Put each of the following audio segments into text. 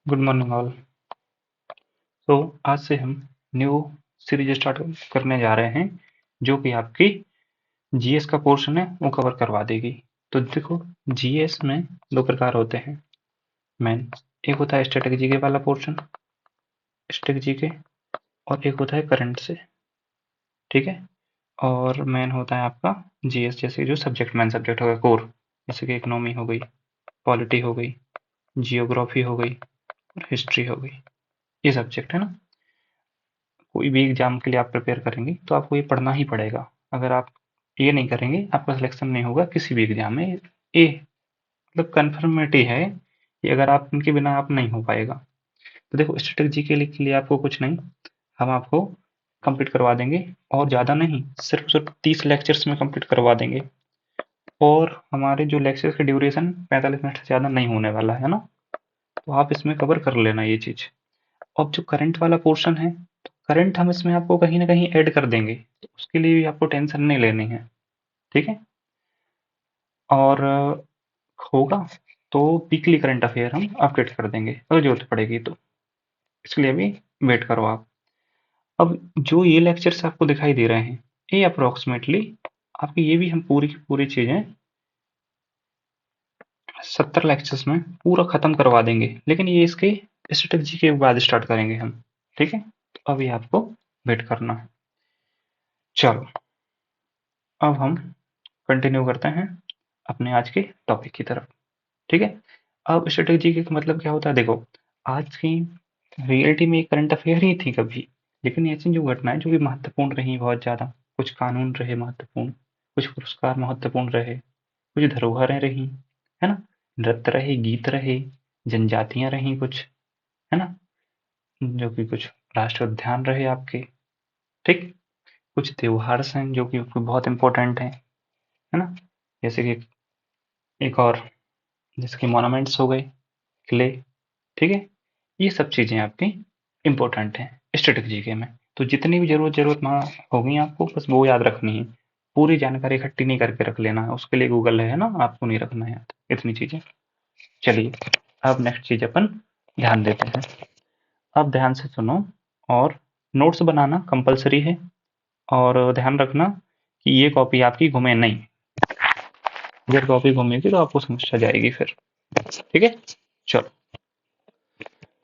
Good morning all. तो आज से हम न्यू सीरीज स्टार्ट करने जा रहे हैं जो कि आपकी जीएस का पोर्शन है वो कवर करवा देगी। तो देखो, जीएस में दो प्रकार होते हैं मेन। एक होता है स्टैटिक जीके वाला पोर्शन, स्टैटिक जीके, और एक होता है करंट से। ठीक है। और मेन होता है आपका जीएस, जैसे जो सब्जेक्ट मेन सब्जेक्ट होगा कोर, जैसे कि इकोनॉमी हो गई, पॉलिटी हो गई, जियोग्राफी हो गई और हिस्ट्री हो गई। ये सब्जेक्ट है ना। कोई भी एग्जाम के लिए आप प्रिपेयर करेंगे तो आपको ये पढ़ना ही पड़ेगा। अगर आप ये नहीं करेंगे आपका सिलेक्शन नहीं होगा किसी भी एग्जाम में। ये मतलब कन्फर्मेटी है कि अगर आप इनके बिना आप नहीं हो पाएगा। तो देखो, स्ट्रेटेजी के लिए आपको कुछ नहीं, हम आपको कंप्लीट करवा देंगे। और ज़्यादा नहीं, सिर्फ सिर्फ 30 लेक्चर्स में कंप्लीट करवा देंगे। और हमारे जो लेक्चर्स की ड्यूरेशन 45 मिनट से ज़्यादा नहीं होने वाला है ना। तो आप इसमें कवर कर लेना ये चीज़। अब जो करंट वाला पोर्शन है, तो करंट हम इसमें आपको कहीं ना कहीं ऐड कर देंगे, तो उसके लिए भी आपको टेंशन नहीं लेनी है। ठीक है। और होगा तो वीकली करंट अफेयर हम अपडेट कर देंगे अगर जरूरत पड़ेगी तो। इसके लिए अभी वेट करो आप। अब जो ये लेक्चर्स आपको दिखाई दे रहे हैं, ये अप्रोक्सीमेटली आपकी, ये भी हम पूरी की पूरी चीजें 70 लेक्चर्स में पूरा खत्म करवा देंगे। लेकिन ये इसके स्ट्रेटजी के बाद स्टार्ट करेंगे हम। ठीक है। तो अभी आपको वेट करना है। चलो, अब हम कंटिन्यू करते हैं अपने आज के टॉपिक की तरफ। ठीक है। अब स्ट्रेटेजी का मतलब क्या होता है, देखो, आज की रियलिटी में एक करंट अफेयर ही थी कभी। लेकिन ऐसी जो घटनाएं जो भी महत्वपूर्ण रही बहुत ज्यादा, कुछ कानून रहे महत्वपूर्ण, कुछ पुरस्कार महत्वपूर्ण रहे, कुछ धरोहरें रही, है ना, नृत्य रहे, गीत रहे, जनजातियां रही कुछ, है ना, जो कि कुछ राष्ट्रीय उद्यान रहे आपके। ठीक। कुछ त्योहार हैं जो कि बहुत इंपॉर्टेंट है ना, जैसे कि एक और, जैसे कि मॉन्यूमेंट्स हो गए, किले। ठीक है। ये सब चीजें आपकी इंपॉर्टेंट हैं स्टैटिक जीके में। तो जितनी भी जरूरत वहाँ होगी आपको बस वो याद रखनी है। पूरी जानकारी इकट्ठी नहीं करके रख लेना है, उसके लिए गूगल है ना, आपको नहीं रखना है इतनी चीजें। चलिए, अब नेक्स्ट चीज अपन ध्यान देते हैं। अब ध्यान से सुनो, और नोट्स बनाना कंपलसरी है। और ध्यान रखना कि ये कॉपी आपकी घूमे नहीं। अगर कॉपी घूमेगी तो आपको समस्या जाएगी फिर। ठीक है। चलो,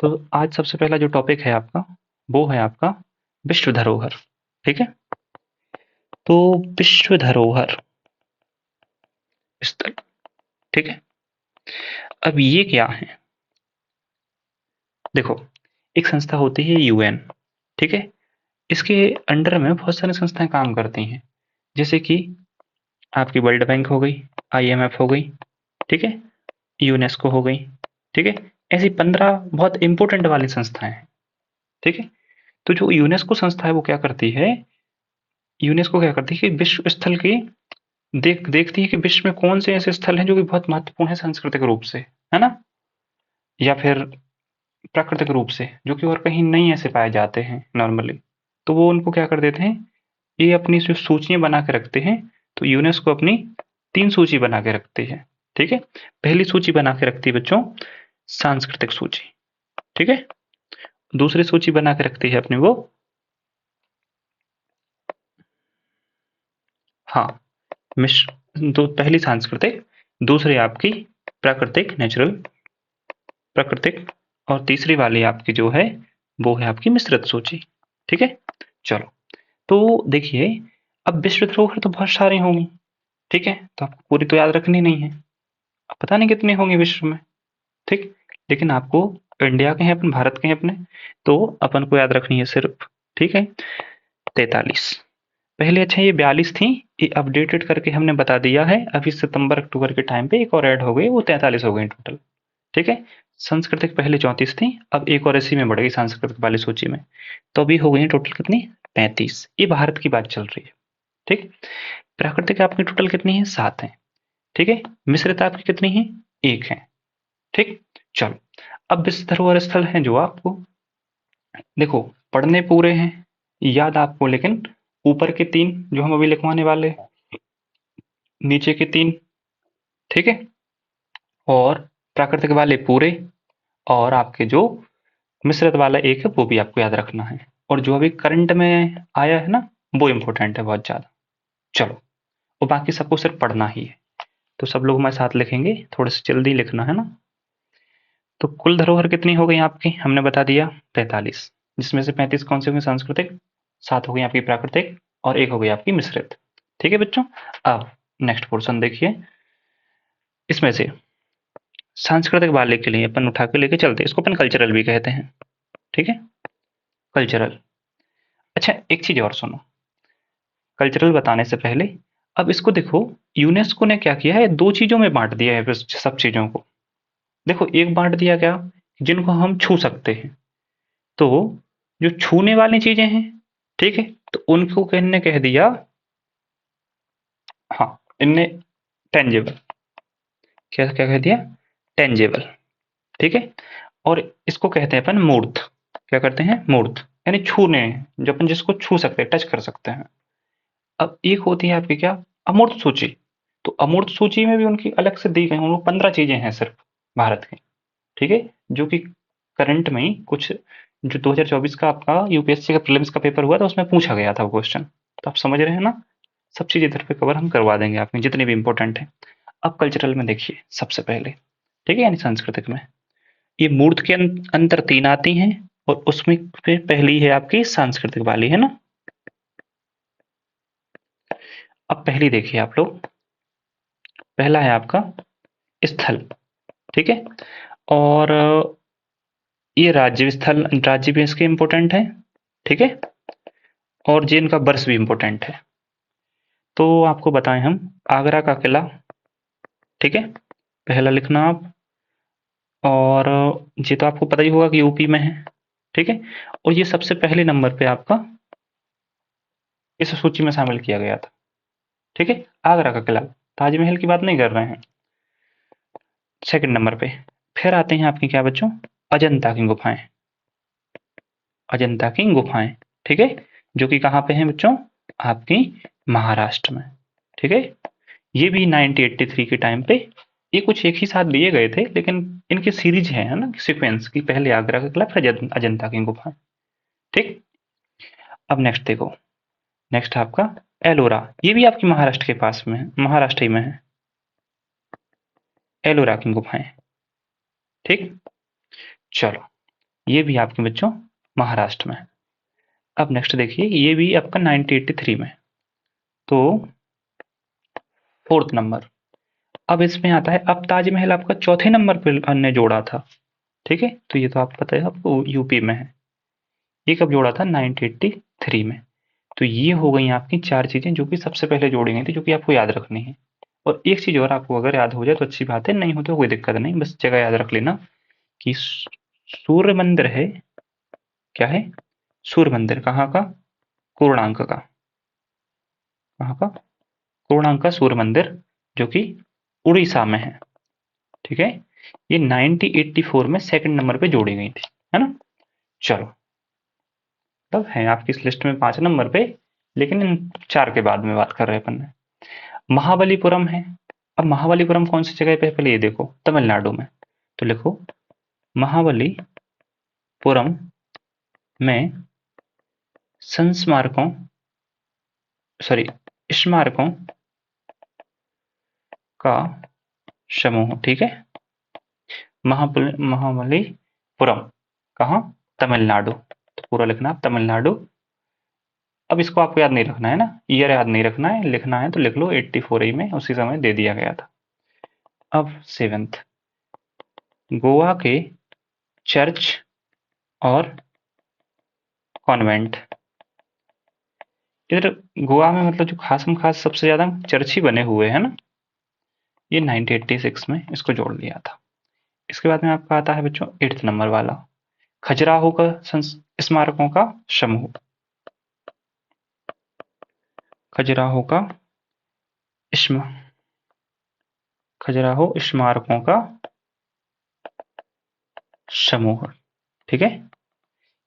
तो आज सबसे पहला जो टॉपिक है आपका, वो है आपका विश्व धरोहर। ठीक है। तो विश्व धरोहर स्थल। ठीक है। अब ये क्या है, देखो, एक संस्था होती है यूएन। ठीक है। इसके अंडर में बहुत सारी संस्थाएं काम करती हैं, जैसे कि आपकी वर्ल्ड बैंक हो गई, आईएमएफ हो गई, ठीक है, यूनेस्को हो गई। ठीक है। ऐसी 15 बहुत इंपॉर्टेंट वाली संस्थाएं हैं। ठीक है। तो जो यूनेस्को संस्था है वो क्या करती है, यूनेस्को क्या करती है कि विश्व स्थल की देखती है कि विश्व में कौन से ऐसे स्थल हैं जो कि बहुत महत्वपूर्ण है सांस्कृतिक रूप से, है ना, या फिर प्राकृतिक रूप से, जो कि और कहीं नहीं ऐसे पाए जाते हैं नॉर्मली। तो वो उनको क्या कर देते हैं, ये अपनी जो सूचियां बना के रखते हैं। तो यूनेस्को अपनी 3 सूची बना के रखती है। ठीक है। पहली सूची बना के रखती है बच्चों सांस्कृतिक सूची। ठीक है। दूसरी सूची बना के रखती है अपनी वो, हाँ, मिश्र, तो पहली सांस्कृतिक, दूसरी आपकी प्राकृतिक नेचुरल, प्राकृतिक, और तीसरी वाली आपकी जो है वो है आपकी मिश्रित सूची। ठीक है। चलो, तो देखिए, अब विश्व धरोहर तो बहुत सारी होंगी। ठीक है। तो आपको पूरी तो याद रखनी नहीं है, अब पता नहीं कितनी होंगी विश्व में। ठीक। लेकिन आपको, इंडिया के हैं अपन, भारत के हैं अपने, तो अपन को याद रखनी है सिर्फ, ठीक है, 43। पहले अच्छा ये 42 थी, ये अपडेटेड करके हमने बता दिया है। अभी सितंबर अक्टूबर के टाइम पे एक और ऐड हो गई, वो 43 हो गई टोटल। ठीक है। सांस्कृतिक पहले 34 थी, अब एक और इसी में बढ़ गई सांस्कृतिक वाली सूची में। तो अभी हो गई टोटल कितनी, 35। ये भारत की बात चल रही है। ठीक। प्राकृतिक आपकी टोटल कितनी है, 7 है। ठीक है। मिश्रित आपकी कितनी है, 1 है। ठीक। चलो, अब विश्व धरोहर स्थल है जो आपको, देखो, पढ़ने पूरे हैं, याद आपको, लेकिन ऊपर के 3 जो हम अभी लिखवाने वाले, नीचे के 3, ठीक है, और प्राकृतिक वाले पूरे, और आपके जो मिश्रित वाला एक है वो भी आपको याद रखना है, और जो अभी करंट में आया है ना वो इम्पोर्टेंट है बहुत ज़्यादा। चलो, और बाकी सबको सिर्फ पढ़ना ही है, तो सब लोग हमारे साथ लिखेंगे, थोड़े से जल्दी लिखना है ना। तो कुल धरोहर कितनी हो गई आपकी, हमने बता दिया 43, जिसमें से 35 कौन सी हो गई सांस्कृतिक, 7 हो गई आपकी प्राकृतिक, और 1 हो गई आपकी मिश्रित। ठीक है बच्चों, अब नेक्स्ट पोर्शन देखिए, इसमें से सांस्कृतिक वाले के लिए अपन उठा के लेके चलते हैं, इसको अपन कल्चरल भी कहते हैं। ठीक है, कल्चरल। अच्छा, एक चीज और सुनो, कल्चरल बताने से पहले अब इसको देखो, यूनेस्को ने क्या किया है, दो चीजों में बांट दिया है सब चीजों को। देखो, एक बांट दिया क्या, जिनको हम छू सकते हैं, तो जो छूने वाली चीजें हैं, ठीक है, तो उनको कहने कह दिया, हाँ, इनने टेंजेबल, क्या क्या कह दिया, टेंजेबल। ठीक है, और इसको कहते हैं अपन मूर्त, क्या करते हैं, मूर्त, यानी छूने, जो अपन जिसको छू सकते हैं, टच कर सकते हैं। अब एक होती है आपकी क्या, अमूर्त सूची। तो अमूर्त सूची में भी उनकी अलग से दी गई, उनको 15 चीजें हैं सिर्फ भारत की। ठीक है, जो कि करंट में ही कुछ, जो 2024 का आपका यूपीएससी का प्रीलिम्स का पेपर हुआ था उसमें पूछा गया था वो क्वेश्चन। तो आप समझ रहे हैं ना, सब चीज इधर पे कवर हम करवा देंगे आपकी, जितनी भी इंपॉर्टेंट है। अब कल्चरल में देखिए सबसे पहले, ठीक है, यानी सांस्कृतिक में ये मूर्त के अंतर 3 आती हैं, और उसमें पहली है आपकी सांस्कृतिक वाली, है ना। अब पहली देखिए आप लोग, पहला है आपका स्थल। ठीक है, और ये राज्य स्थल, राज्य भी इसके इंपॉर्टेंट है। ठीक है, और जे इनका वर्ष भी इंपॉर्टेंट है। तो आपको बताएं हम, आगरा का किला, ठीक है, पहला लिखना आप। और ये तो आपको पता ही होगा कि यूपी में है। ठीक है, और ये सबसे पहले नंबर पे आपका इस सूची में शामिल किया गया था। ठीक है, आगरा का किला, ताजमहल की बात नहीं कर रहे हैं। सेकंड नंबर पे फिर आते हैं आपकी क्या बच्चों, अजंता की गुफाएं, अजंता की गुफाएं। ठीक है, जो कि कहाँ पे हैं बच्चों, आपकी महाराष्ट्र में। ठीक है, ये भी 1983 के टाइम पे, ये कुछ एक ही साथ दिए गए थे, लेकिन इनकी सीरीज है ना, सीक्वेंस की, पहले आगरा का किला फिर अजंता की गुफाएं। ठीक, अब नेक्स्ट देखो, नेक्स्ट आपका एलोरा, ये भी आपकी महाराष्ट्र के पास में है, महाराष्ट्र ही में है, एलोरा की गुफाएं। ठीक, चलो, ये भी आपके बच्चों महाराष्ट्र में है। अब नेक्स्ट देखिए, ये भी आपका 1983 में, तो फोर्थ नंबर। अब इसमें आता है, अब ताजमहल आपका चौथे नंबर पे हमने जोड़ा था। ठीक है, तो ये तो आपको पता है, आपको यूपी में है। ये कब जोड़ा था, 1983 में। तो ये हो गई आपकी 4 चीजें जो कि सबसे पहले जोड़ी गई थी, जो कि आपको याद रखनी है। और एक चीज और आपको अगर याद हो जाए तो अच्छी बात है, नहीं हो तो कोई दिक्कत नहीं, बस जगह याद रख लेना कि सूर्य मंदिर है, क्या है, सूर्य मंदिर कहाँ का, कोणार्क का, कहाँ का, कोणार्क का सूर्य मंदिर, जो कि उड़ीसा में है। ठीक है, ये 1984 में सेकंड नंबर पे जोड़ी गई थी, है ना। चलो, तब है आपकी इस लिस्ट में 5 नंबर पे, लेकिन इन 4 के बाद में बात कर रहे हैं अपन। महाबलीपुरम है। अब महाबलीपुरम कौन सी जगह पे है, पहले ये देखो, तमिलनाडु में। तो लिखो, महाबलीपुरम में संस्मारकों, सॉरी, स्मारकों का समूह। ठीक है, महाबलीपुरम कहाँ, तमिलनाडु। तो पूरा लिखना आप, तमिलनाडु। अब इसको आपको याद नहीं रखना है ना, ईयर याद नहीं रखना है, लिखना है तो लिख लो 84 ही में, उसी समय दे दिया गया था। अब सेवेंथ, गोवा के चर्च और कॉन्वेंट। इधर गोवा में मतलब जो खास में खास सबसे ज्यादा चर्च ही बने हुए हैं ना, ये 1986 में इसको जोड़ लिया था। इसके बाद में आपका आता है बच्चों 8th नंबर वाला, खजुराहो का स्मारकों का समूह, खजुराहो का स्म खजुराहो स्मारकों का समूह। ठीक है,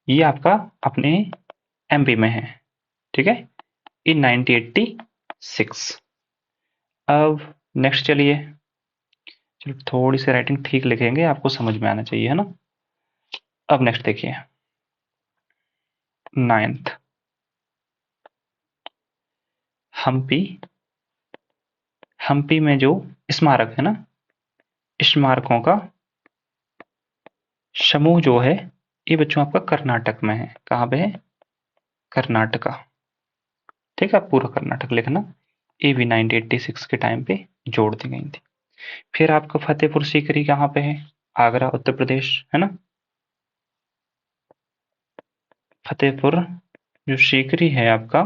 ये आपका अपने एमपी में है। ठीक है, इन 1986। अब नेक्स्ट चलिए, चलो थोड़ी सी राइटिंग ठीक लिखेंगे, आपको समझ में आना चाहिए, है ना। अब नेक्स्ट देखिए, 9th, हम्पी। हम्पी में जो स्मारक है ना, स्मारकों का समूह जो है, ये बच्चों आपका कर्नाटक में है। कहाँ पे है? कर्नाटका। ठीक है, पूरा कर्नाटक लिखना। ये भी 1986 के टाइम पे जोड़ दी गई थी। फिर आपका फतेहपुर सीकरी कहाँ पे है? आगरा, उत्तर प्रदेश, है ना। फतेहपुर जो सीकरी है आपका,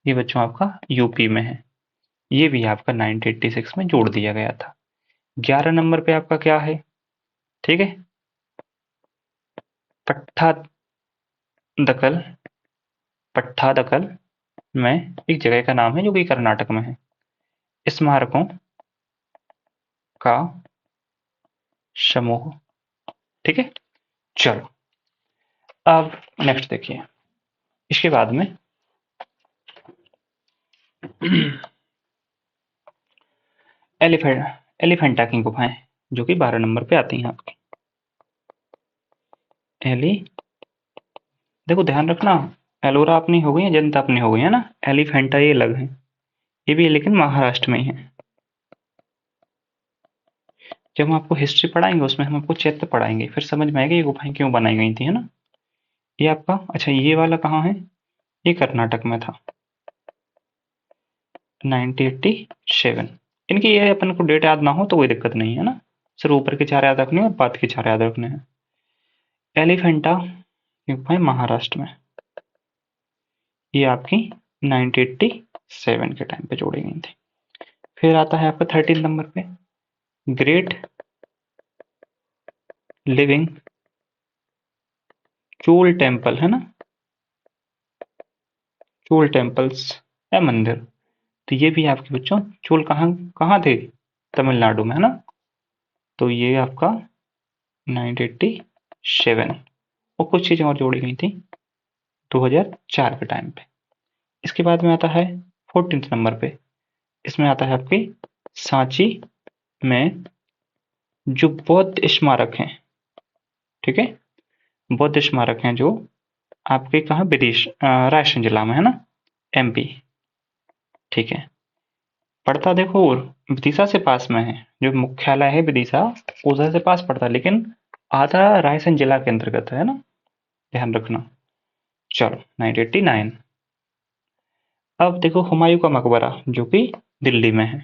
ये बच्चों आपका यूपी में है। ये भी आपका 1986 में जोड़ दिया गया था। 11 नंबर पे आपका क्या है? ठीक है, पट्टादकल। पट्टादकल में एक जगह का नाम है जो कि कर्नाटक में है। स्मारकों का समूह। ठीक है, चलो अब नेक्स्ट देखिए। इसके बाद में एलिफेंटा की गुफाएं, जो कि 12 नंबर पे आती हैं आपकी। एली, देखो ध्यान रखना, एलोरा अपनी हो गई है, जनता अपनी हो गई है ना। एलिफेंटा ये अलग है, ये भी लेकिन महाराष्ट्र में ही है। जब हम आपको हिस्ट्री पढ़ाएंगे उसमें हम आपको चैप्टर पढ़ाएंगे, फिर समझ में आएगा ये गुफाएं क्यों बनाई गई थी, है ना। ये आपका, अच्छा ये वाला कहाँ है? ये कर्नाटक में था, 1987। इनकी ये अपन को डेट याद ना हो तो कोई दिक्कत नहीं है ना, सिर्फ ऊपर के 4 याद रखने और बाद के 4 याद रखने हैं। एलिफेंटा ये गुफाएं महाराष्ट्र में, ये आपकी 1987 के टाइम पे जोड़ी गई थी। फिर आता है आपका 13 नंबर पे, ग्रेट लिविंग चूल टेम्पल, है ना। चूल टेम्पल्स या मंदिर, तो ये भी आपके बच्चों, चूल कहाँ कहाँ थे? तमिलनाडु में, है ना। तो ये आपका 1987। और कुछ चीजें और जोड़ी गई थी 2004 के टाइम पे। इसके बाद में आता है 14th नंबर पे, इसमें आता है आपकी सांची में जो बौद्ध स्मारक हैं। ठीक है, बौद्ध स्मारक हैं जो आपके कहाँ, रायसेन जिला में, है ना, एमपी। ठीक है, पड़ता देखो विदिशा से पास में है, जो मुख्यालय है विदिशा उधर से पास पड़ता है, लेकिन आधा रायसेन जिला के अंतर्गत है ना, ध्यान रखना। चलो 1989। अब देखो हुमायूं का मकबरा जो कि दिल्ली में है।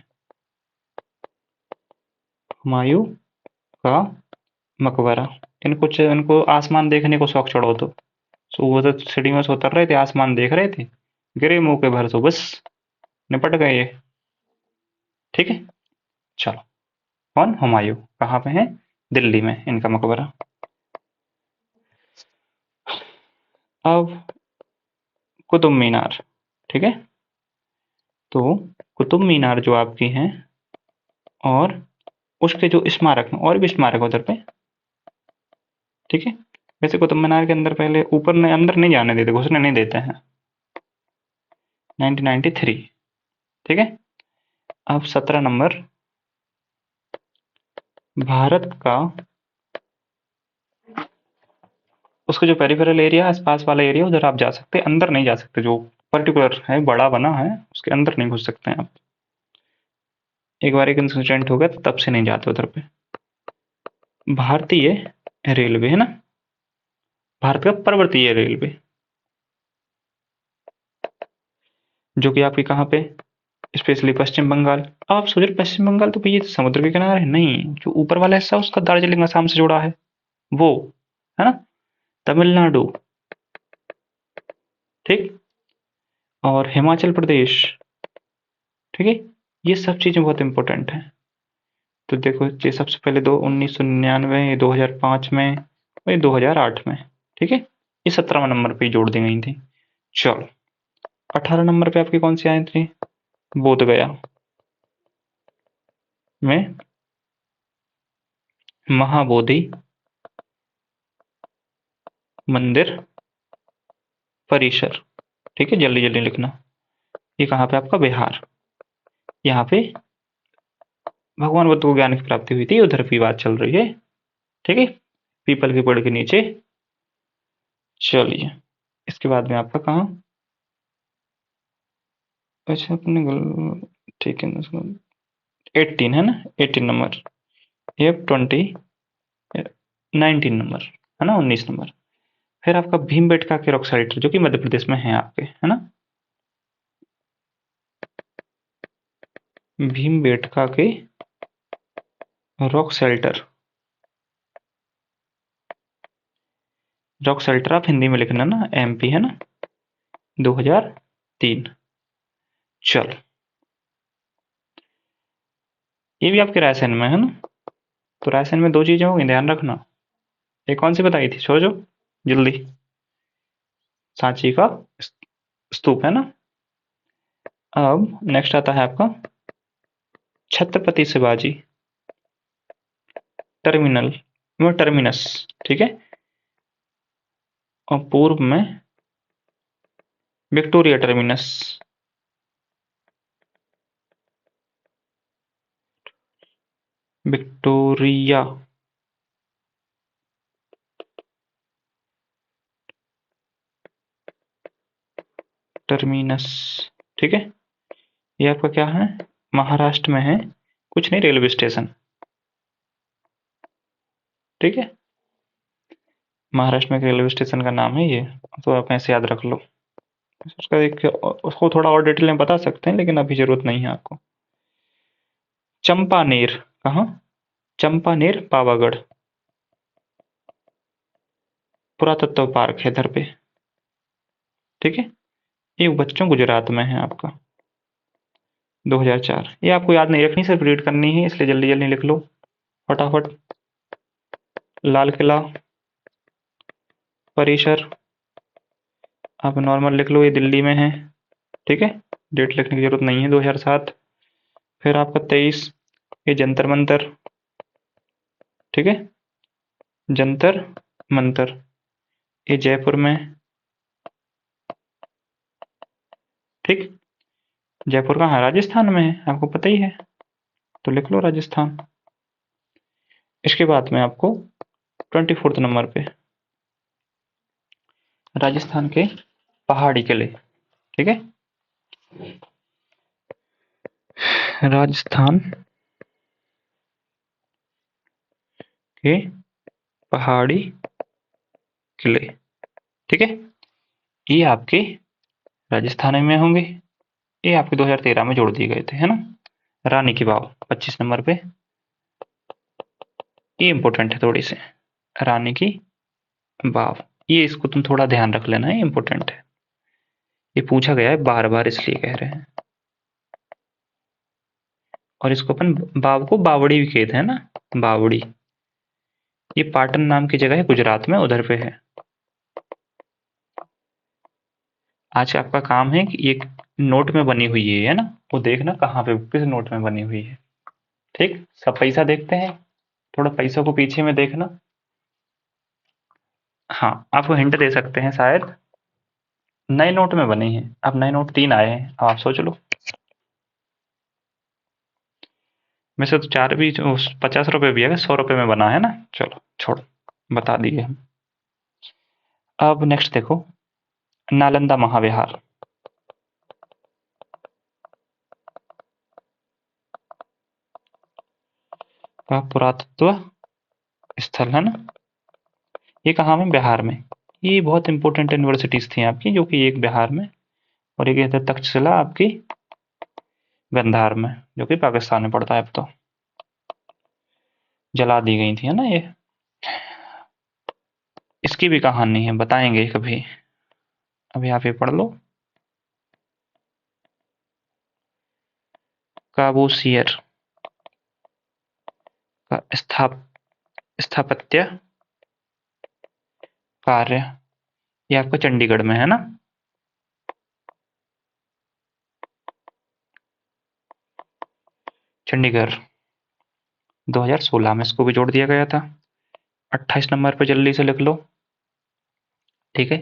हुमायूं का मकबरा, इनको आसमान देखने को शौक चढ़ो तो वो तो सीढ़ियों से उतर रहे थे, आसमान देख रहे थे, गिरे मुंह के भर तो बस निपट गए ये। ठीक है, चलो। कौन? हुमायूं। कहाँ पे है? दिल्ली में इनका मकबरा। अब कुतुब मीनार। ठीक है, तो कुतुब मीनार जो आपकी है, और उसके जो स्मारक हैं, और भी स्मारक उधर पे। ठीक है, वैसे कुतुब मीनार के अंदर पहले ऊपर ने अंदर नहीं जाने देते, घुसने नहीं देते हैं। 1993। ठीक है, अब 17 नंबर, भारत का उसका जो पेरिफेरल एरिया, आसपास वाला एरिया, उधर आप जा सकते हैं, अंदर नहीं जा सकते। जो पर्टिकुलर है बड़ा बना है उसके अंदर नहीं घुस सकते हैं आप। एक बार एक इंसिडेंट हो गया तो तब से नहीं जाते उधर पे। भारतीय रेलवे, है ना, भारत का पर्वतीय रेलवे, जो कि आपकी कहाँ पे, स्पेशली पश्चिम बंगाल। अब आप सोच रहे पश्चिम बंगाल तो भैया समुद्र के किनारे है, नहीं, जो ऊपर वाला हिस्सा उसका दार्जिलिंग असम से जुड़ा है वो, है ना, तमिलनाडु। ठीक, और हिमाचल प्रदेश। ठीक है, ये सब चीजें बहुत इंपॉर्टेंट हैं। तो देखो ये सबसे पहले 1999, ये 2005 में, और ये 2008 में। ठीक है, ये 17वें नंबर पे जोड़ दी गई थी। चलो 18 नंबर पे आपकी कौन सी आई थी? बोध गया में महाबोधि मंदिर परिसर। ठीक है, जल्दी जल्दी लिखना। ये कहाँ पे आपका? बिहार। यहाँ पे भगवान बुद्ध को ज्ञान की प्राप्ति हुई थी, उधर की बात चल रही है। ठीक है, पीपल के पेड़ के नीचे। चलिए, इसके बाद में आपका कहाँ, अच्छा अपने ठीक है, 18 है ना, 18 नंबर, F20, 19 नंबर है ना, 19 नंबर। फिर आपका भीमबेटका के रॉक साइट जो कि मध्य प्रदेश में है आपके, है ना, भीमबेटका के रॉक शेल्टर, रॉक शेल्टर आप हिंदी में लिखना ना, MP है ना, 2003। चलो, ये भी आपके रायसेन में है ना, तो रायसेन में दो चीजें होंगी, ध्यान रखना। एक कौन सी बताई थी, सोचो जल्दी। सांची का स्तूप है ना। अब नेक्स्ट आता है आपका छत्रपति शिवाजी टर्मिनल, टर्मिनस, ठीक है। और पूर्व में विक्टोरिया टर्मिनस, विक्टोरिया टर्मिनस, ठीक है। ये आपका क्या है, महाराष्ट्र में है, कुछ नहीं, रेलवे स्टेशन, ठीक है। महाराष्ट्र में एक रेलवे स्टेशन का नाम है ये, तो आप ऐसे याद रख लो। उसका एक, उसको थोड़ा और डिटेल में बता सकते हैं, लेकिन अभी जरूरत नहीं है आपको। चंपानेर, कहाँ, चंपानेर पावागढ़, पुरातत्व पार्क है इधर पे, ठीक है। ये बच्चों गुजरात में है आपका, 2004। ये आपको याद नहीं रखनी, सिर्फ रीड करनी है, इसलिए जल्दी जल्दी लिख लो फटाफट। लाल किला परिसर आप नॉर्मल लिख लो, ये दिल्ली में है, ठीक है। डेट लिखने की जरूरत नहीं है, 2007। फिर आपका 23, ये जंतर मंतर, ठीक है, जंतर मंतर, ये जयपुर में, ठीक। जयपुर कहाँ है, राजस्थान में है, आपको पता ही है, तो लिख लो राजस्थान। इसके बाद में आपको 24 नंबर पे राजस्थान के पहाड़ी किले, ठीक है, राजस्थान के पहाड़ी किले, ठीक है। ये आपके राजस्थान में होंगे, ये आपके 2013 में जोड़ दिए गए थे, है ना। रानी की वाव 25 नंबर पे, ये इंपॉर्टेंट है थोड़ी सी, रानी की वाव, ये इसको तुम थोड़ा ध्यान रख लेना, है इंपॉर्टेंट है, ये पूछा गया है बार बार इसलिए कह रहे हैं। और इसको अपन बाव को बावड़ी भी कहते हैं ना, बावड़ी। ये पाटन नाम की जगह है गुजरात में, उधर पे है। आज आपका काम है कि एक नोट में बनी हुई है ना, वो देखना कहाँ पे, किस नोट में बनी हुई है, ठीक। सब पैसा देखते हैं, थोड़ा पैसों को पीछे में देखना। हाँ, आपको हिंट दे सकते हैं शायद, नए नोट में बनी है, अब नए नोट 3 आए हैं, अब आप सोच लो। वैसे तो 4 भी, 50 रुपए भी है, 100 रुपए में बना है ना। चलो छोड़ो, बता दिए हम। अब नेक्स्ट देखो, नालंदा महाविहार का पुरातत्व स्थल है ना, ये कहाँ में, बिहार में। ये बहुत इंपॉर्टेंट यूनिवर्सिटीज थी आपकी, जो कि एक बिहार में और एक इधर तक्षशिला आपकी गंधार में, जो कि पाकिस्तान में पड़ता है, अब तो जला दी गई थी, है ना ये। इसकी भी कहानी है, बताएंगे कभी, अभी आप ये पढ़ लो। काबूसियर का स्थापत्य कार्य, ये आपको चंडीगढ़ में है ना। चंडीगढ़ 2016 में इसको भी जोड़ दिया गया था। 28 नंबर पे जल्दी से लिख लो, ठीक है।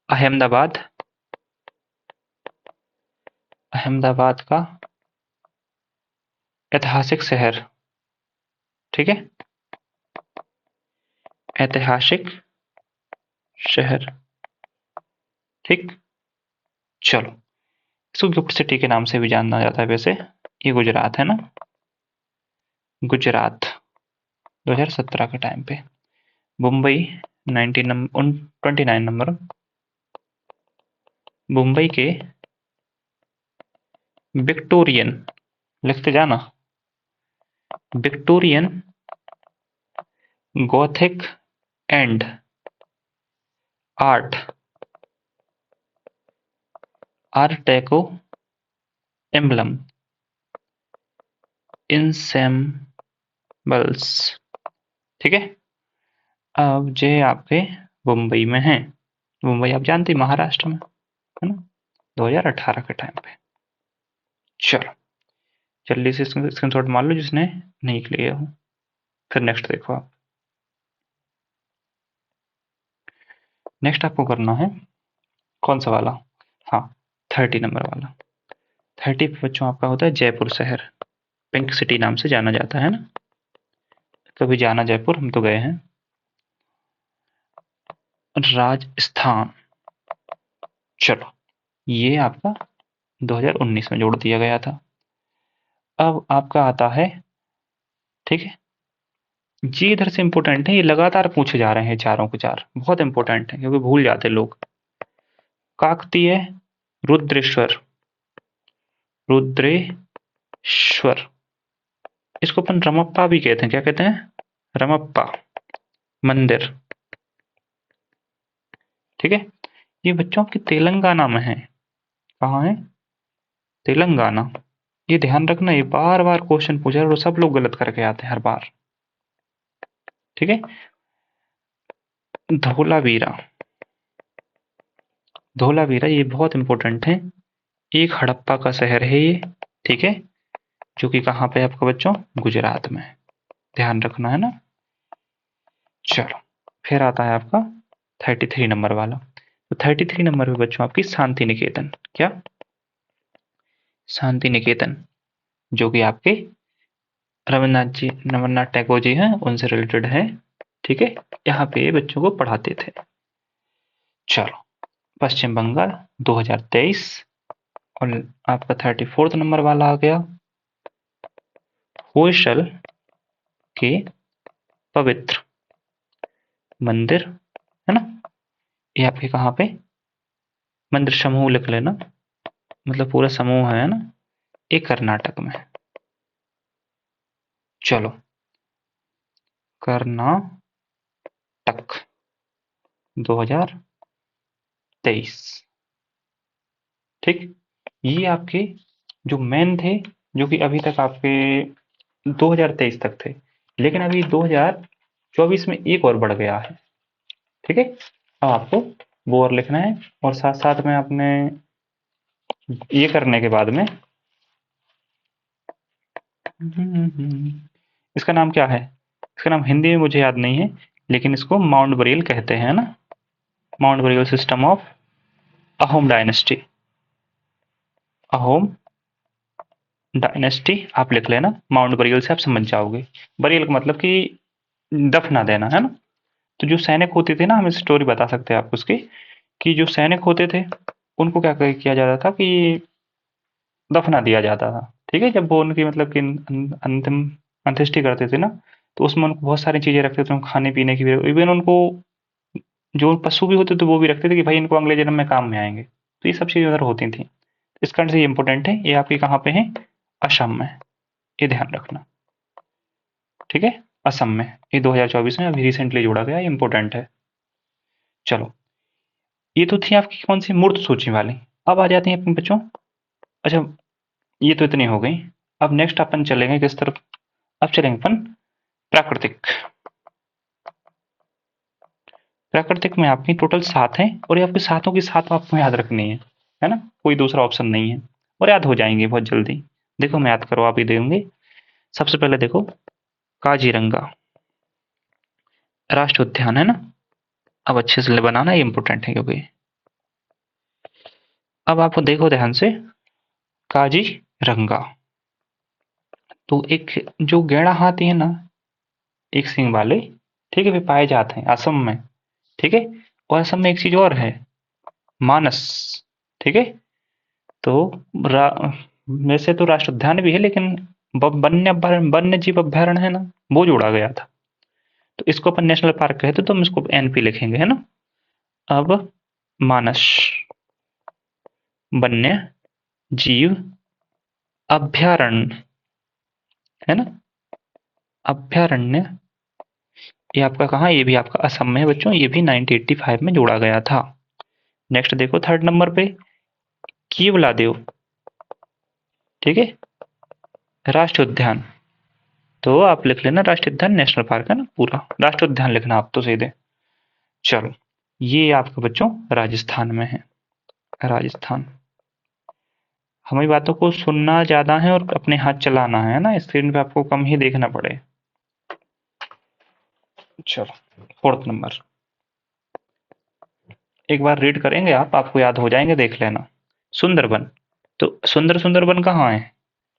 अहमदाबाद, अहमदाबाद का ऐतिहासिक शहर, ठीक है, ऐतिहासिक शहर, ठीक। चलो, इसको गिफ्ट सिटी के नाम से भी जाना जाता है वैसे। ये गुजरात है ना, गुजरात 2017 के टाइम पे। मुंबई 29 नंबर। मुंबई के विक्टोरियन, लिखते जाना, Victorian gothic and art art deco emblem ensembles, ठीक है। अब जे आपके मुंबई में है। मुंबई आप जानते हैं महाराष्ट्र में है ना, 2018 के टाइम पे। चलो, जल्दी से स्क्रीनशॉट मार लो जिसने नहीं लिया हो, फिर नेक्स्ट देखो आप। नेक्स्ट आपको करना है कौन सा वाला, हाँ 30 नंबर वाला। 30 पे बच्चों आपका होता है जयपुर शहर, पिंक सिटी नाम से जाना जाता है ना। कभी जाना जयपुर, हम तो गए हैं। राजस्थान, चलो ये आपका 2019 में जोड़ दिया गया था। अब आपका आता है, ठीक है, जी इधर से इंपॉर्टेंट है, ये लगातार पूछे जा रहे हैं चारों के चार, बहुत इंपॉर्टेंट है क्योंकि भूल जाते लोग। काकतीय रुद्रेश्वर, रुद्रेश्वर, इसको अपन रमप्पा भी कहते हैं, क्या कहते हैं, रमप्पा मंदिर, ठीक है। ये बच्चों आपकी तेलंगाना में है। कहाँ है, तेलंगाना। ये ध्यान रखना, ये बार बार क्वेश्चन पूछा और सब लोग गलत करके आते हैं हर बार, ठीक है। धोलावीरा, धोलावीरा ये बहुत इंपॉर्टेंट है, एक हड़प्पा का शहर है ये, ठीक है, जो कि कहाँ पे है आपका बच्चों, गुजरात में, ध्यान रखना है ना। चलो, फिर आता है आपका 33 नंबर वाला। तो 33 नंबर पे बच्चों आपकी शांति निकेतन, क्या, शांति निकेतन, जो कि आपके रविन्द्रनाथ टैगोर जी हैं, उनसे रिलेटेड है, ठीक है। यहाँ पे बच्चों को पढ़ाते थे। चलो, पश्चिम बंगाल 2023, और आपका 34 नंबर वाला आ गया होयसल के पवित्र मंदिर, है ना। ये आपके कहाँ पे, मंदिर समूह लिख लेना, मतलब पूरा समूह है ना, ये कर्नाटक में। चलो, कर्नाटक 2023, ठीक। ये आपके जो मेन थे, जो कि अभी तक आपके 2023 तक थे, लेकिन अभी 2024 में एक और बढ़ गया है, ठीक है। अब आपको वो और लिखना है, और साथ साथ में आपने ये करने के बाद में इसका नाम क्या है, इसका नाम हिंदी में मुझे याद नहीं है, लेकिन इसको माउंट बरियल कहते हैं ना, mount burial system of Ahom dynasty, Ahom dynasty आप लिख लेना, माउंट बरियल से आप समझ जाओगे। बरियल का मतलब कि दफना देना, है ना। तो जो सैनिक होते थे ना, हम स्टोरी बता सकते हैं आपको उसकी, कि जो सैनिक होते थे उनको क्या किया जाता था कि दफना दिया जाता था, ठीक है। जब वो उनकी मतलब कि अंतिम अंत्येष्टि करते थे ना, तो उसमें उनको बहुत सारी चीजें रखते थे, खाने पीने की, इवन उनको जो पशु भी होते थे वो भी रखते थे कि भाई इनको अगले जन्म में काम में आएंगे, तो ये सब चीजें उधर होती थी। इस कारण से ये इंपॉर्टेंट है, ये आपकी कहाँ पे है, असम में, ये ध्यान रखना, ठीक है। असम में, ये 2024 में अभी रिसेंटली जोड़ा गया, ये इंपॉर्टेंट है। चलो, ये तो थी आपकी कौन सी, मूर्त सूची वाली। अब आ जाते हैं अपने बच्चों, अच्छा ये तो इतनी हो गई। अब नेक्स्ट अपन चलेंगे किस तरफ, अब चलेंगे अपन प्राकृतिक। प्राकृतिक में आपकी टोटल 7 हैं, और ये आपके सातों की सात आपको याद रखनी है ना, कोई दूसरा ऑप्शन नहीं है, और याद हो जाएंगे बहुत जल्दी। देखो मैं याद करवा भी देंगे। सबसे पहले देखो, काजीरंगा राष्ट्रीय उद्यान है ना, अब अच्छे से बनाना, ये इंपॉर्टेंट है क्योंकि अब आपको देखो ध्यान से, काजीरंगा, तो एक जो गैंडा हाथी है ना, एक सींग वाले, ठीक है, वे पाए जाते हैं असम में, ठीक है। और असम में एक चीज और है, मानस, ठीक है। तो वैसे तो राष्ट्र उद्यान भी है, लेकिन वन्य जीव अभ्यारण्य है ना, वो जोड़ा गया था। तो इसको अपन नेशनल पार्क कहते, तो हम इसको एनपी लिखेंगे, है ना। अब मानस वन्य जीव अभ्यारण्य, है ना, अभ्यारण्य। ये आपका कहाँ, ये भी आपका असम में है बच्चों, ये भी 1985 में जोड़ा गया था। नेक्स्ट देखो थर्ड नंबर पे कीवलादेव, ठीक है, राष्ट्रीय उद्यान। तो आप लिख लेना राष्ट्रीय उद्यान, नेशनल पार्क है ना, पूरा राष्ट्रीय उद्यान लिखना आप तो सीधे। चलो, ये आपका बच्चों राजस्थान में है। राजस्थान, हमारी बातों को सुनना ज्यादा है और अपने हाथ चलाना है ना, स्क्रीन पे आपको कम ही देखना पड़े। चलो, फोर्थ नंबर, एक बार रीड करेंगे आप, आपको याद हो जाएंगे, देख लेना। सुंदरबन। तो सुंदरबन कहाँ है?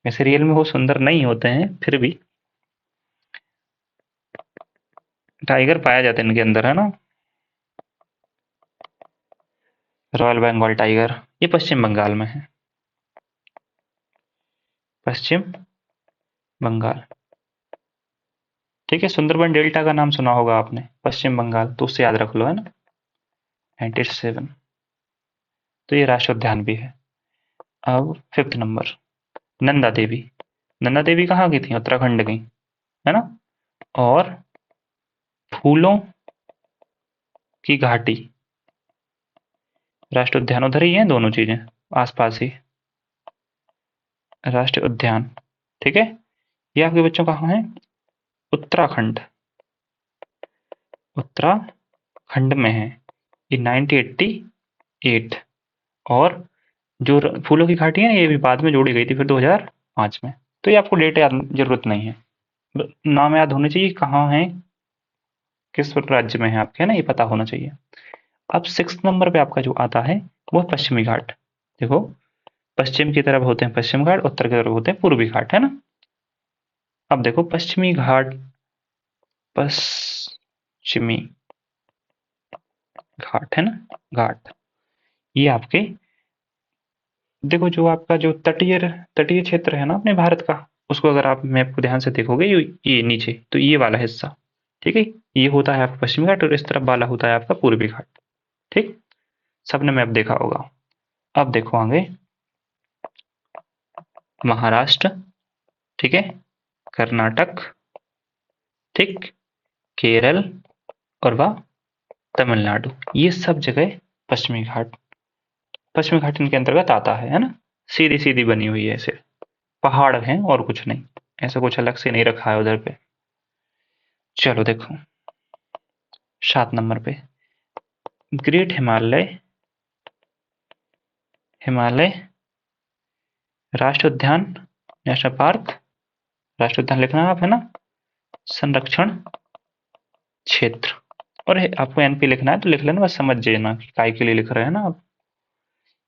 वैसे रियल में वो सुंदर नहीं होते हैं, फिर भी टाइगर पाया जाता है इनके अंदर, है ना। रॉयल बंगाल टाइगर, ये पश्चिम बंगाल में है, पश्चिम बंगाल, ठीक है। सुंदरबन डेल्टा का नाम सुना होगा आपने, पश्चिम बंगाल, तो उससे याद रख लो, है ना। 97, तो ये राष्ट्रीय उद्यान भी है। अब फिफ्थ नंबर, नंदा देवी। नंदा देवी कहाँ की थी? उत्तराखंड की, है ना। और फूलों की घाटी, राष्ट्रीय उद्यान उधर ही है, दोनों चीजें आसपास ही, राष्ट्रीय उद्यान, ठीक है। ये आपके बच्चों कहाँ है? उत्तराखंड, उत्तराखंड में है, ये 1988। और जो फूलों की घाटी है ना, ये भी बाद में जोड़ी गई थी फिर 2005 में। तो ये आपको डेट याद जरूरत नहीं है, नाम याद होने चाहिए, कहाँ है, किस राज्य में है आपके, है ना, ये पता होना चाहिए। अब सिक्स नंबर पे आपका जो आता है वो पश्चिमी घाट। देखो, पश्चिम की तरफ होते हैं पश्चिम घाट, उत्तर की तरफ होते हैं पूर्वी घाट, है ना। अब देखो पश्चिमी घाट, पश्चिमी घाट, है ना, घाट, ये आपके, देखो जो आपका जो तटीय तटीय क्षेत्र है ना अपने भारत का, उसको अगर आप मैप को ध्यान से देखोगे, ये नीचे तो ये वाला हिस्सा, ठीक है, ये होता है आपका पश्चिमी घाट, और इस तरफ वाला होता है आपका पूर्वी घाट, ठीक। सबने मैप देखा होगा। अब देखो आगे, महाराष्ट्र, ठीक है, कर्नाटक, ठीक, केरल, और वह तमिलनाडु, ये सब जगह पश्चिमी घाट, पश्चिमी घाट इनके अंतर्गत आता है ना। सीधी सीधी बनी हुई है ऐसे, पहाड़ हैं और कुछ नहीं, ऐसा कुछ अलग से नहीं रखा है उधर पे। चलो देखो, 7 नंबर पे ग्रेट हिमालय, हिमालय राष्ट्रीय उद्यान, नेशनल पार्क, राष्ट्रीय उद्यान लिखना आप, है ना, संरक्षण क्षेत्र। और आपको एनपी लिखना है तो लिख लेना, बस समझ जाना कि काय के लिए लिख रहे हैं ना आप।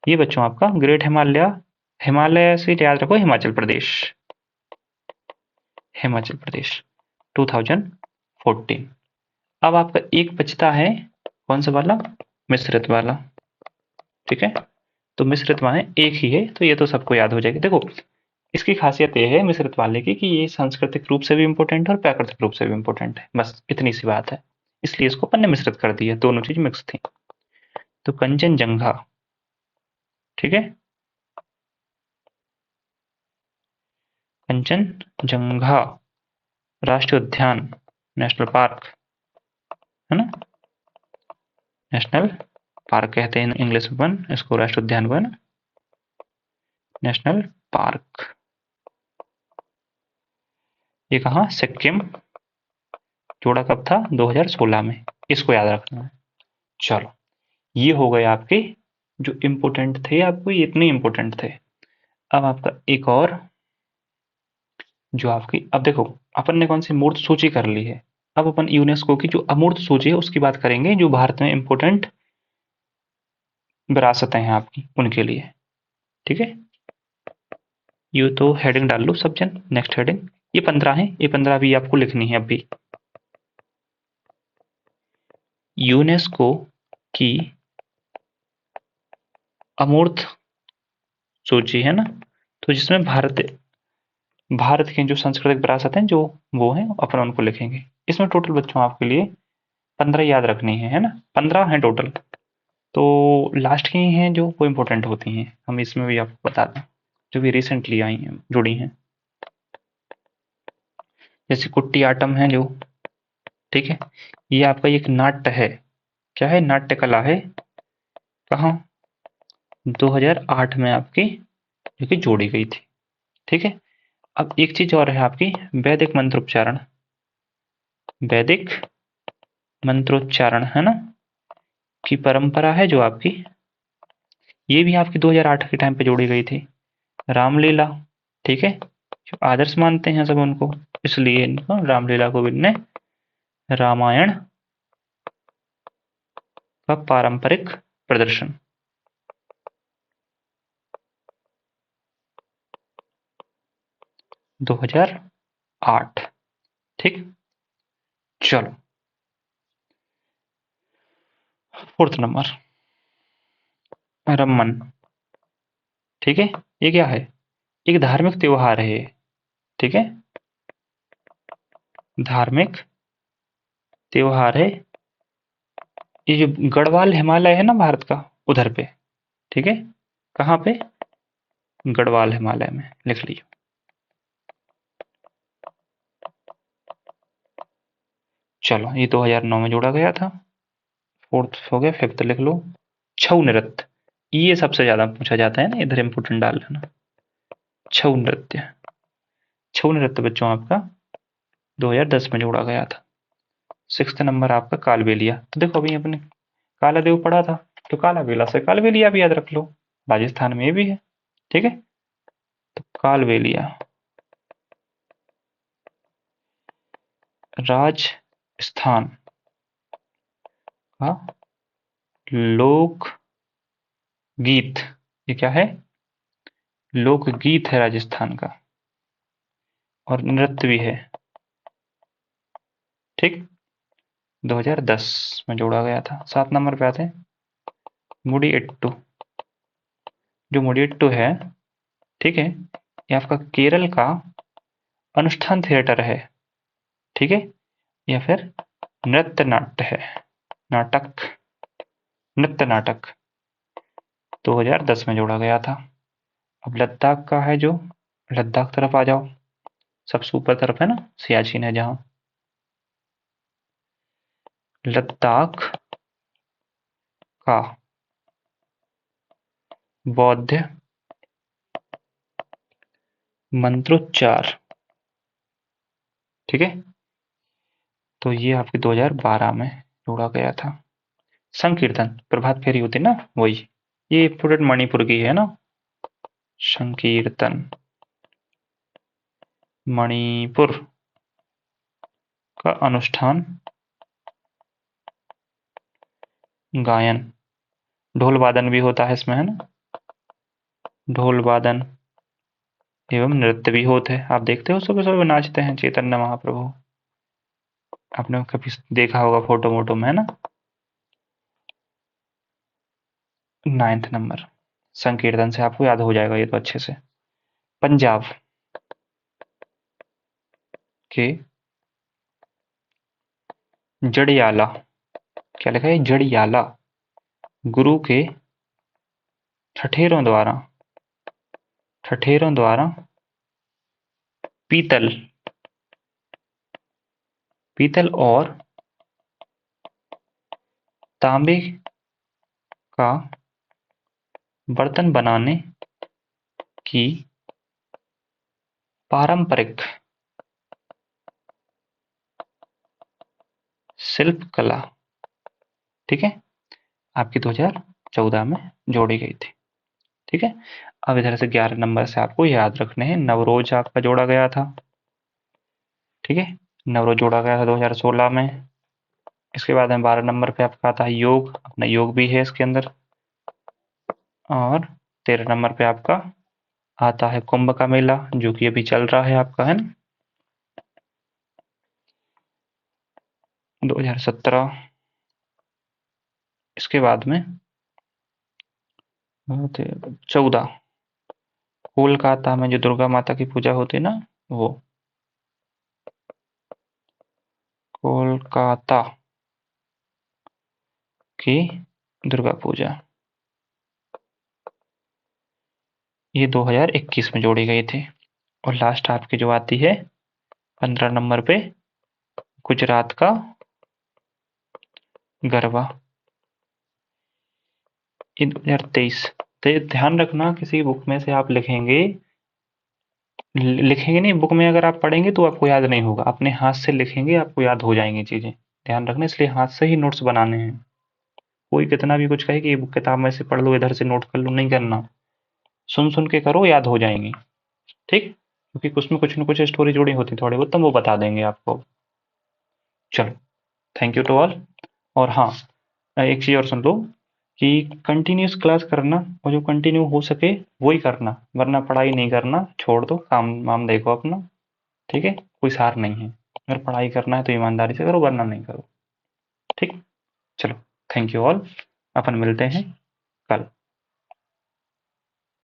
ये बच्चों आपका ग्रेट हिमालय, हिमालय से याद रखो हिमाचल प्रदेश, हिमाचल प्रदेश 2014। अब आपका एक बचता है, कौन सा वाला? मिश्रित वाला, ठीक है। तो मिश्रित माने एक ही है, तो ये तो सबको याद हो जाएगी। देखो, इसकी खासियत ये है मिश्रित वाले की कि ये सांस्कृतिक रूप से भी इम्पोर्टेंट है और प्राकृतिक रूप से भी इम्पोर्टेंट है, बस इतनी सी बात है। इसलिए इसको अपन ने मिश्रित कर दिया, दोनों चीज मिक्स थी। तो कंचनजंगा, ठीक है, कंचनजंगा राष्ट्रीय उद्यान, नेशनल पार्क, है ना, नेशनल पार्क कहते हैं इंग्लिश में, इसको राष्ट्रीय उद्यान को, है ना, नेशनल पार्क। ये कहाँ? सिक्किम, जोड़ा कब था? 2016 में, इसको याद रखना है। चलो, ये हो गए आपके जो इम्पोर्टेंट थे, आपको ये इतने इम्पोर्टेंट थे। अब आपका एक और, जो आपकी, अब देखो अपन ने कौन सी मूर्त सूची कर ली है, अब अपन यूनेस्को की जो अमूर्त सूची है उसकी बात करेंगे, जो भारत में इम्पोर्टेंट विरासतें हैं आपकी उनके लिए, ठीक है। ये तो हेडिंग डाल लो सब जन, नेक्स्ट हेडिंग, ये 15 है, ये 15 भी आपको लिखनी है अभी। यूनेस्को की अमूर्त सूची है ना, तो जिसमें भारत के जो सांस्कृतिक विरासत हैं जो वो हैं अपन उनको लिखेंगे। इसमें टोटल बच्चों आपके लिए 15 याद रखनी है ना, 15 हैं टोटल। तो लास्ट की हैं जो वो इम्पोर्टेंट होती हैं, हम इसमें भी आपको बता दें, जो भी रिसेंटली आई हैं जुड़ी हैं, जैसे कुट्टी आटम है जो, ठीक है, ये आपका एक नाट्य है, क्या है, नाट्य कला है, कहाँ, 2008 में आपकी जो कि जोड़ी गई थी, ठीक है। अब एक चीज और है आपकी, वैदिक मंत्रोच्चारण, वैदिक मंत्रोच्चारण है ना की परंपरा है जो आपकी, ये भी आपकी 2008 के टाइम पे जोड़ी गई थी। रामलीला, ठीक है, जो आदर्श मानते हैं सब उनको, इसलिए इनको रामलीला को इनने रामायण का पारंपरिक प्रदर्शन, 2008, ठीक। चलो, फोर्थ नंबर, रमन, ठीक है, ये क्या है, एक धार्मिक त्योहार है, ठीक है, धार्मिक त्योहार है, ये जो गढ़वाल हिमालय है ना भारत का, उधर पे, ठीक है, कहाँ पे, गढ़वाल हिमालय में, लिख लीजिए। चलो, ये 2009 में जोड़ा गया था, फोर्थ हो गया, फिफ्थ लिख लो, छऊ नृत्य, ये सबसे ज्यादा पूछा जाता है ना, इधर इंपोर्टेंट डाल लेना, छऊ नृत्य, छऊ नृत्य बच्चों आपका 2010 में जोड़ा गया था। सिक्स्थ नंबर आपका कालबेलिया, तो देखो अभी अपने काला देव पढ़ा था, तो काला बेला से कालबेलिया भी याद रख लो, राजस्थान में ये भी है, ठीक है, तो कालबेलिया राजस्थान का लोक गीत, ये क्या है, लोक गीत है राजस्थान का, और नृत्य भी है, ठीक, 2010 में जोड़ा गया था। 7 नंबर पे आते हैं मुड़ीयट्टू, जो मुड़ीयट्टू है, ठीक है, ये आपका केरल का अनुष्ठान थिएटर है, ठीक है, या फिर नृत्य नाट्य है, नाटक, नृत्य नाटक, 2010 में जोड़ा गया था। अब लद्दाख का है जो, लद्दाख तरफ आ जाओ, सबसे ऊपर तरफ है ना, सियाचिन है जहां, लद्दाख का बौद्ध मंत्रोच्चार, ठीक है, तो ये आपके 2012 में जोड़ा गया था। संकीर्तन, प्रभात फेरी होती ना, वही, ये प्रोडक्ट मणिपुर की है ना, संकीर्तन मणिपुर का अनुष्ठान गायन, ढोल वादन भी होता है इसमें, है ना, ढोल वादन एवं नृत्य भी होते हैं। आप देखते हो सुबह सुबह नाचते हैं चैतन्य महाप्रभु, आपने कभी देखा होगा फोटो वोटो में, है ना। 9th नंबर, संकीर्तन से आपको याद हो जाएगा ये तो अच्छे से, पंजाब के जड़ियाला, क्या लिखा है, जड़ियाला, गुरु के ठठेरों द्वारा पीतल, पीतल और तांबे का बर्तन बनाने की पारंपरिक शिल्प कला, ठीक है, आपकी 2014 में जोड़ी गई थी, ठीक है। अब इधर से 11 नंबर से आपको याद रखने हैं, नवरोज आपका जोड़ा गया था, ठीक है, नवरोज जोड़ा गया था 2016 में। इसके बाद में 12 नंबर पे आपका आता है योग, अपना योग भी है इसके अंदर, और 13 नंबर पे आपका आता है कुंभ का मेला, जो कि अभी चल रहा है आपका, है ना, 2017, इसके बाद में 14 कोलकाता में जो दुर्गा माता की पूजा होती है ना, वो कोलकाता की दुर्गा पूजा ये 2021 में जोड़ी गई थी। और लास्ट आपकी जो आती है 15 नंबर पे, गुजरात का गरबा, ये 2023। तो ये ध्यान रखना, किसी बुक में से आप लिखेंगे नहीं, बुक में अगर आप पढ़ेंगे तो आपको याद नहीं होगा, अपने हाथ से लिखेंगे आपको याद हो जाएंगी चीज़ें। ध्यान रखना, इसलिए हाथ से ही नोट्स बनाने हैं। कोई कितना भी कुछ कहे कि ये किताब में से पढ़ लो, इधर से नोट कर लो, नहीं करना। सुन सुन के करो, याद हो जाएंगी। ठीक, क्योंकि उसमें कुछ न कुछ स्टोरी जुड़ी होती थोड़ी बहुत, तो वो बता देंगे आपको। चलो, थैंक यू टू ऑल। और हाँ, एक चीज़ और सुन लो कि कंटिन्यूस क्लास करना, और जो कंटिन्यू हो सके वही करना, वरना पढ़ाई नहीं करना, छोड़ दो, काम वाम देखो अपना। ठीक है, कोई सार नहीं है। अगर पढ़ाई करना है तो ईमानदारी से करो, वरना नहीं करो। ठीक, चलो, थैंक यू ऑल। अपन मिलते हैं कल।